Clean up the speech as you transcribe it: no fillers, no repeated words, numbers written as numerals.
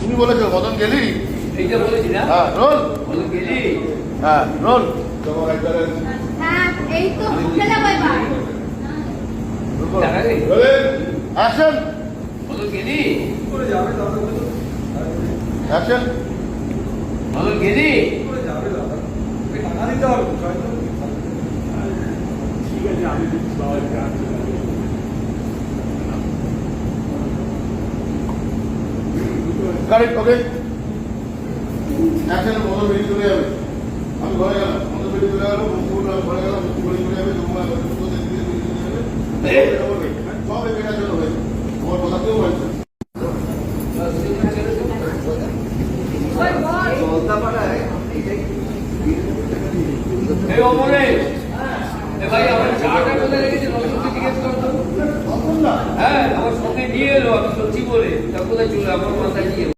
তুমি বলেছো মদন গেলি? এইটা বলেছি না? হ্যাঁ রোল। মদন গেলি? হ্যাঁ রোল। হ্যাঁ এই তো খেলা এবার অ্যাকশন। মদন গেলি? অ্যাকশন। মদন গেলি? Correct okay. অ্যাকশন। মদন বেরিয়ে চলে যাবে, আমি ঘরে গেলাম, মদন বেরিয়ে চলে গেল, ঘরে গেলাম, ঘরে চলে যাবে, তোমার সব এটার জন্য হয়েছে, তোমার কথা কেউ বলছে। এই অমরেশ, এ ভাই আমার চাটা কোথায় রেখেছে নজরকে জিজ্ঞেস করতো। হ্যাঁ আমার সঙ্গে নিয়ে এলো, আমি সত্যি বলে তা কোথায় চলে আমার মাথায় নিয়ে